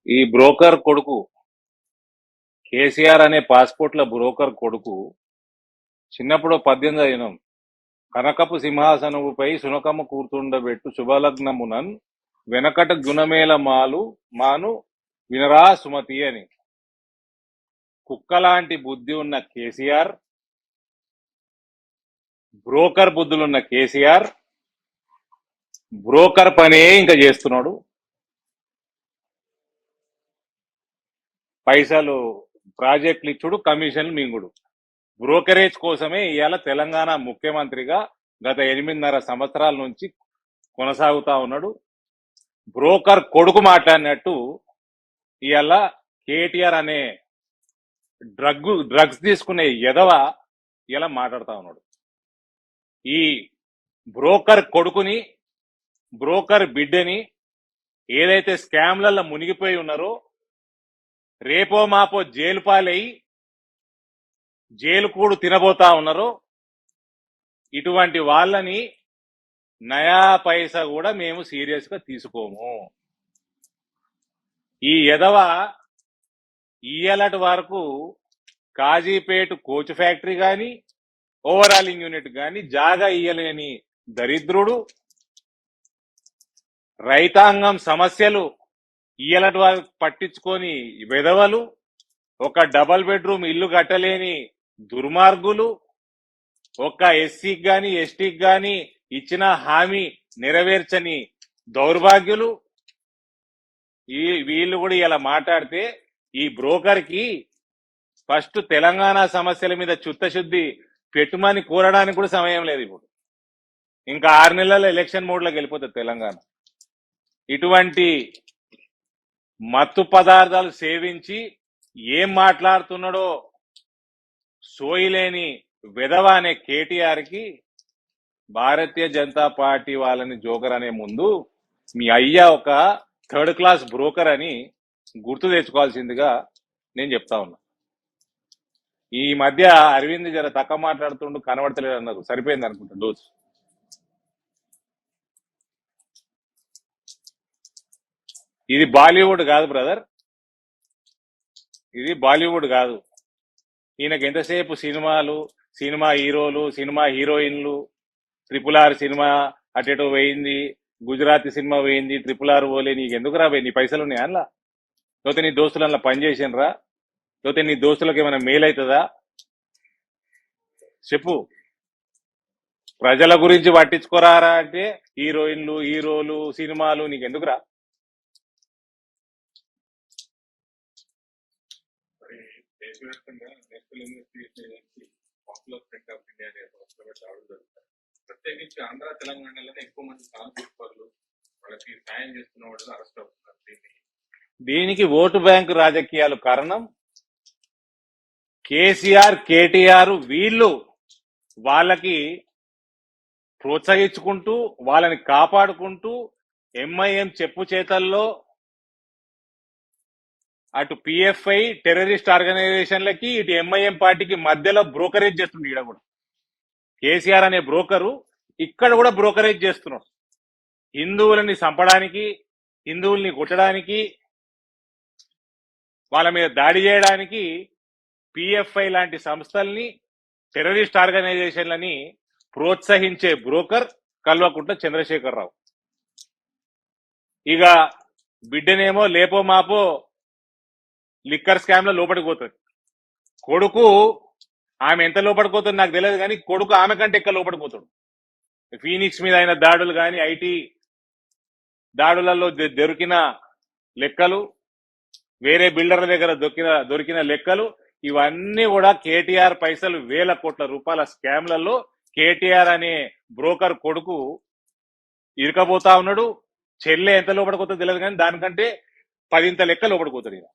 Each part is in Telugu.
ఈ బ్రోకర్ కొడుకు కేసీఆర్ అనే పాస్పోర్ట్ల బ్రోకర్ కొడుకు చిన్నప్పుడు పద్యం చదివినాం. కనకపు సింహాసనముపై సునకము కూర్చుండబెట్టు శుభలగ్నమునన్ వెనకట గుణమేల మాను వినరా సుమతి అని. కుక్కలాంటి బుద్ధి ఉన్న కేసీఆర్, బ్రోకర్ బుద్ధులున్న కేసీఆర్ బ్రోకర్ పనే ఇంకా చేస్తున్నాడు. పైసలు ప్రాజెక్టులు ఇచ్చుడు, కమిషన్లు మింగుడు. బ్రోకరేజ్ కోసమే ఇవాళ తెలంగాణ ముఖ్యమంత్రిగా గత 8.5 సంవత్సరాల నుంచి కొనసాగుతా ఉన్నాడు. బ్రోకర్ కొడుకు మాట్లాడినట్టు ఇవాళ కేటీఆర్ అనే డ్రగ్స్ తీసుకునే ఎదవ ఇలా మాట్లాడుతా ఉన్నాడు. ఈ బ్రోకర్ కొడుకుని, బ్రోకర్ బిడ్డని ఏదైతే స్కామ్లలో మునిగిపోయి ఉన్నారో, రేపో మాపో జైలు పాలై జైలు కూడు తినబోతా ఉన్నారో, ఇటువంటి వాళ్ళని నయా పైసా కూడా మేము సీరియస్ గా తీసుకోము. ఈ ఎదవ ఇయ్యలటి వరకు కాజీపేట కోచ్ ఫ్యాక్టరీ గాని, ఓవరాలింగ్ యూనిట్ గాని జాగా ఇయ్యలేని దరిద్రుడు. రైతాంగం సమస్యలు ఇయ్యలటి వరకు పట్టించుకొని వెధవలు, ఒక డబల్ బెడ్రూమ్ ఇల్లు కట్టలేని దుర్మార్గులు, ఒక్క ఎస్సీకి గాని ఎస్టీకి గాని ఇచ్చిన హామీ నెరవేర్చని దౌర్భాగ్యులు. వీళ్ళు కూడా ఇలా మాట్లాడితే ఈ బ్రోకర్ కి ఫస్ట్ తెలంగాణ సమస్యల మీద చిత్తశుద్ధి పెట్టుమని కోరడానికి కూడా సమయం లేదు. ఇప్పుడు ఇంకా 6 నెలల ఎలక్షన్ మోడ్ లోకి వెళ్ళిపోతుంది తెలంగాణ. ఇటువంటి మత్తు పదార్థాలు సేవించి ఏం మాట్లాడుతున్నాడో సోయిలేని వెధవ అనే కేటీఆర్ కి భారతీయ జనతా పార్టీ వాళ్ళని జోకర్ అనే ముందు మీ అయ్యా ఒక 3rd క్లాస్ బ్రోకర్ అని గుర్తు తెచ్చుకోవాల్సిందిగా నేను చెప్తా ఉన్నా. ఈ మధ్య అరవింద్ జర తక్కువ మాట్లాడుతుండు, కనబడతలేడు అన్నారు. సరిపోయింది అనుకుంటా డోస్. ఇది బాలీవుడ్ కాదు బ్రదర్, ఇది బాలీవుడ్ కాదు. ఈయనకి ఎంతసేపు సినిమాలు, సినిమా హీరోలు, సినిమా హీరోయిన్లు, RRR సినిమా అటేటో పోయింది, గుజరాతీ సినిమా పోయింది, RRR పోలే. నీకు ఎందుకు రాబోయే? నీ పైసలు ఉన్నాయా అందులో? లేకపోతే నీ దోస్తులు అందులో పనిచేసినరా? లేకపోతే నీ దోస్తులకు ఏమైనా మేలు అవుతుందా? చెప్పు. ప్రజల గురించి పట్టించుకోరారా అంటే హీరోయిన్లు, హీరోలు, సినిమాలు నీకు ఎందుకురా? దేశవ్యాప్తంగా national investigation agency popular front of India అనే సంస్థలో రావడం జరుగుతుంది. ప్రత్యేకించి ఆంధ్ర తెలంగాణలోనే ఎక్కువ మంది సానుభూతిపరులు, వాళ్ళకి సాయం చేస్తున్న వాళ్ళు అరెస్ట్ అవుతున్నారు. దీనికి ఓటు బ్యాంకు రాజకీయాలు కారణం. కేసీఆర్, కేటీఆర్ వీళ్ళు వాళ్ళకి ప్రోత్సహించుకుంటూ, వాళ్ళని కాపాడుకుంటూ ఎంఐఎం చెప్పు చేతల్లో అటు పిఎఫ్ఐ టెర్రరిస్ట్ ఆర్గనైజేషన్లకి, ఇటు ఎంఐఎం పార్టీకి మధ్యలో బ్రోకరేజ్ చేస్తుంది. ఈడ కూడా కేసీఆర్ అనే బ్రోకరు ఇక్కడ కూడా బ్రోకరేజ్ చేస్తున్నాడు. హిందువులని చంపడానికి, హిందువుల్ని కొట్టడానికి, వాళ్ళ మీద దాడి చేయడానికి పిఎఫ్ఐ లాంటి సంస్థల్ని, టెర్రరిస్ట్ ఆర్గనైజేషన్లని ప్రోత్సహించే బ్రోకర్ కల్వకుంట్ల చంద్రశేఖరరావు. ఇక బిడ్డనేమో లేపో మాపో లిక్కర్ స్కామ్ లో లోపలికి పోతుంది. కొడుకు ఆమె ఎంత లోపడిపోతుంది నాకు తెలియదు, కానీ కొడుకు ఆమె కంటే ఎక్కువ లోపడిపోతాడు. ఫీనిక్స్ మీద అయిన దాడులు కానీ, ఐటీ దాడులలో దొరికిన లెక్కలు, వేరే బిల్డర్ల దగ్గర దొరికిన లెక్కలు, ఇవన్నీ కూడా కేటీఆర్ పైసలు 1,000 కోట్ల రూపాయల స్కామ్లలో కేటీఆర్ అనే బ్రోకర్ కొడుకు ఇరకబోతా ఉన్నాడు. చెల్లె ఎంత లోపడిపోతుందో తెలియదు, కానీ దానికంటే 10 లెక్క లోపడిపోతాడు. ఇక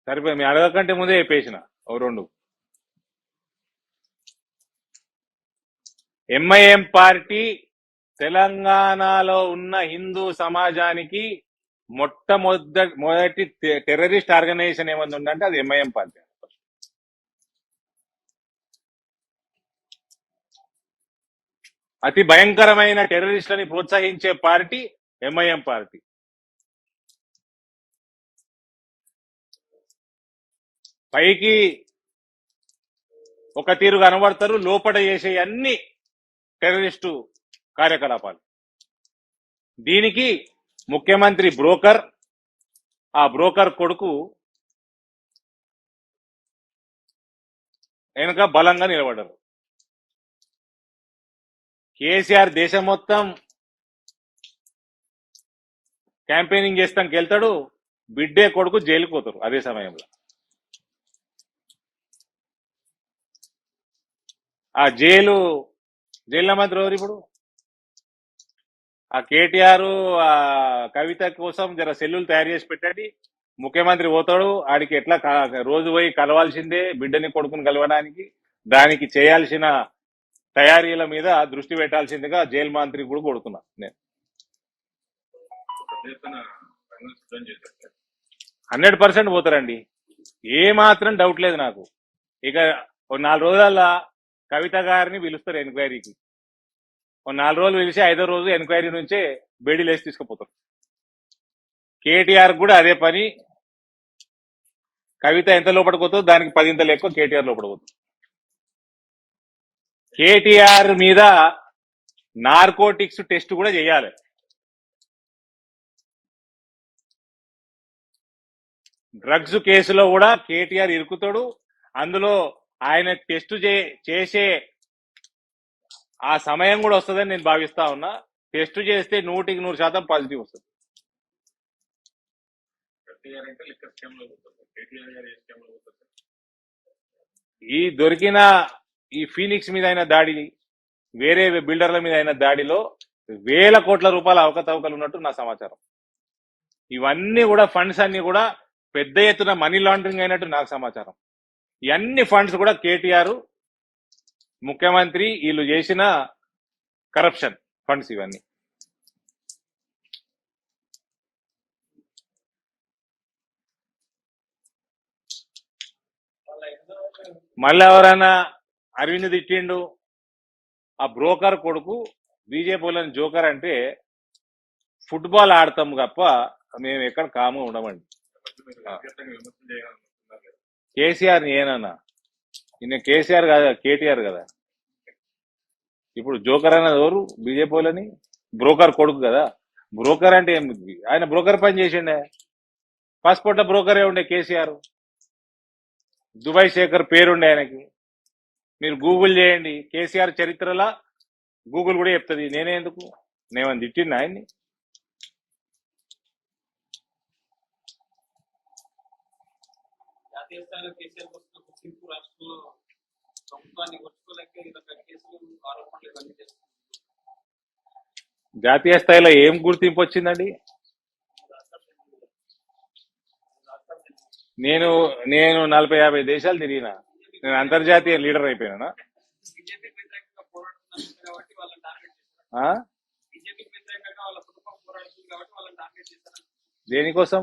సరిపోయి మీ అడగకంటే ముందే చెప్పేసిన ఓ 2. ఎంఐఎం పార్టీ తెలంగాణలో ఉన్న హిందూ సమాజానికి మొట్టమొదటి టెర్రరిస్ట్ ఆర్గనైజేషన్ ఏమన్నా ఉందంటే అది ఎంఐఎం పార్టీ. అతి భయంకరమైన టెర్రరిస్టులని ప్రోత్సహించే పార్టీ ఎంఐఎం పార్టీ. పైకి ఒక తీరు కనబడతారు, లోపల చేసే అన్ని టెర్రరిస్టు కార్యకలాపాలు. దీనికి ముఖ్యమంత్రి బ్రోకర్, ఆ బ్రోకర్ కొడుకు వెనుక బలంగా నిలబడ్డారు. కేసీఆర్ దేశం మొత్తం క్యాంపెయినింగ్ చేస్తానికి వెళ్తాడు, బిడ్డే కొడుకు జైలుకు పోతారు. అదే సమయంలో ఆ జైలు మంత్రి ఎవరు ఇప్పుడు? ఆ కేటీఆర్ ఆ కవిత కోసం జర సెల్లులు తయారు చేసి పెట్టండి. ముఖ్యమంత్రి పోతాడు, ఆడికి ఎట్లా రోజు పోయి కలవాల్సిందే బిడ్డని కొడుకుని కలవడానికి. దానికి చేయాల్సిన తయారీల మీద దృష్టి పెట్టాల్సిందిగా జైలు మంత్రి కూడా కొడుతున్నా నేను. 100% పోతారండి, ఏ మాత్రం డౌట్ లేదు నాకు. ఇక 4 రోజుల కవిత గారిని పిలుస్తారు ఎంక్వైరీకి. 4 రోజులు పిలిచి 5వ రోజు ఎంక్వైరీ నుంచే బేడీలు వేసి తీసుకుపోతారు. కేటీఆర్ కూడా అదే పని. కవిత ఎంత లోపడిపోతుందో దానికి 10 ఎక్కువ కేటీఆర్ లోపడిపోతుంది. కేటీఆర్ మీద నార్కోటిక్స్ టెస్ట్ కూడా చేయాలి. డ్రగ్స్ కేసులో కూడా కేటీఆర్ ఇరుకుతాడు. అందులో ఆయన టెస్ట్ చేసే ఆ సమయం కూడా వస్తుందని నేను భావిస్తా ఉన్నా. టెస్ట్ చేస్తే 100% పాజిటివ్ వస్తుంది. ఈ దొరికిన ఈ ఫీనిక్స్ మీద అయిన దాడి, వేరే బిల్డర్ల మీద అయిన దాడిలో వేల కోట్ల రూపాయల అవకతవకలు ఉన్నట్టు నా సమాచారం. ఇవన్నీ కూడా ఫండ్స్ అన్ని కూడా పెద్ద ఎత్తున మనీ లాండరింగ్ అయినట్టు నాకు సమాచారం. ఇవన్నీ ఫండ్స్ కూడా కేటీఆర్, ముఖ్యమంత్రి వీళ్ళు చేసిన కరప్షన్ ఫండ్స్ ఇవన్నీ. మళ్ళీ ఎవరైనా అరవింద్ తిట్టిండు, ఆ బ్రోకర్ కొడుకు బీజేపీలోని జోకర్ అంటే ఫుట్బాల్ ఆడతాం తప్ప మేము ఎక్కడ కాము ఉండమండి. కేసీఆర్ ఏనన్నా, నిన్న కేసీఆర్ కాదా కేటీఆర్ కదా. ఇప్పుడు జోకర్ అన్నది ఎవరు? బీజేపీలోని బ్రోకర్ కొడుకు కదా. బ్రోకర్ అంటే ఏం? ఆయన బ్రోకర్ పని చేసిండే, పాస్పోర్ట్ బ్రోకరే ఉండే కేసీఆర్. దుబాయ్ శేఖర్ పేరుండే ఆయనకి. మీరు గూగుల్ చేయండి, కేసీఆర్ చరిత్రలా గూగుల్ కూడా చెప్తుంది. నేనే ఎందుకు, నేమని తిట్టింది ఆయన్ని? జాతీయ స్థాయిలో ఏం గుర్తింపు వచ్చిందండి? నేను 40-50 దేశాలు తిరిగినా. నేను అంతర్జాతీయ లీడర్ అయిపోయినా. దేనికోసం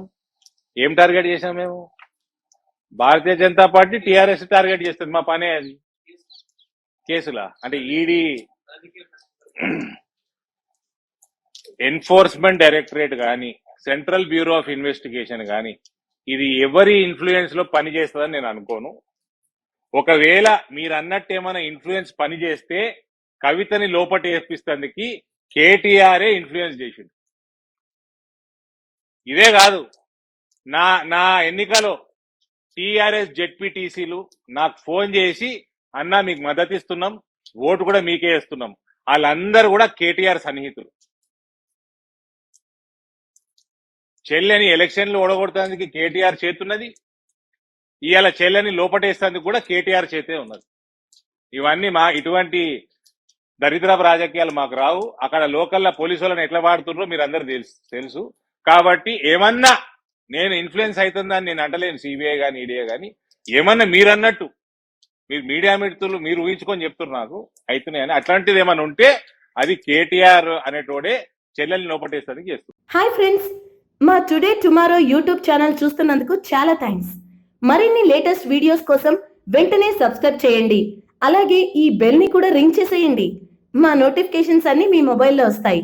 ఏం టార్గెట్ చేసాం మేము? Bharatiya Janata party TRS target చేస్తుంది. మా పనే అది. కేసులా అంటే ఈడీ, ఎన్ఫోర్స్మెంట్ డైరెక్టరేట్ కానీ, సెంట్రల్ బ్యూరో ఆఫ్ ఇన్వెస్టిగేషన్ కానీ, ఇది ఎవరి ఇన్ఫ్లుయెన్స్ లో పని చేస్తుందని నేను అనుకోను. ఒకవేళ మీరు అన్నట్టు ఏమైనా ఇన్ఫ్లుయెన్స్ పని చేస్తే కవితని లోపట వేపిస్తందుకు కేటీఆర్ఏ ఇన్ఫ్లుయెన్స్ చేసిండు. ఇదే కాదు, నా ఎన్నికలో టీఆర్ఎస్ జెడ్పీటీసీలు నాకు ఫోన్ చేసి, అన్నా మీకు మద్దతు ఇస్తున్నాం, ఓటు కూడా మీకే ఇస్తున్నాం. వాళ్ళందరూ కూడా కేటీఆర్ సన్నిహితులు. చెల్లెని ఎలక్షన్లు ఓడగొడటానికి కేటీఆర్ చేతున్నది, ఇవాళ చెల్లెని లోపటేసేందుకు కూడా కేటీఆర్ చేతే ఉన్నది. ఇవన్నీ ఇటువంటి దరిద్రపు రాజకీయాలు మాకు రావు. అక్కడ లోకల్లా పోలీసు వాళ్ళని ఎట్లా వాడుతున్నారో మీరు అందరూ తెలుసు. కాబట్టి ఏమన్నా నేను ఇన్ఫ్లుయెన్స్ అవుతుందని నేను అంటలేను, సిబిఐ కానీ ఈడీఏ కానీ. ఏమన్నా మీరు అన్నట్టు మీరు మీడియా మిత్రులు మీరు ఊహించుకొని చెప్తున్నారు నాకు అవుతున్నాయని. అట్లాంటిది ఏమన్నా ఉంటే అది కేటీఆర్ అనేటోడే చెల్లెల్ని లోపటేసేందుకు చేస్తుంది. హాయ్ ఫ్రెండ్స్, మా టుడే టుమారో యూట్యూబ్ ఛానల్ చూస్తున్నందుకు చాలా థ్యాంక్స్. మరిన్ని లేటెస్ట్ వీడియోస్ కోసం వెంటనే సబ్స్క్రైబ్ చేయండి. అలాగే ఈ బెల్ ని కూడా రింగ్ చేసేయండి. మా నోటిఫికేషన్స్ అన్ని మీ మొబైల్లో వస్తాయి.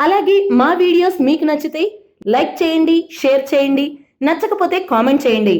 అలాగే మా వీడియోస్ మీకు నచ్చితే లైక్ చేయండి, షేర్ చేయండి, నచ్చకపోతే కామెంట్ చేయండి.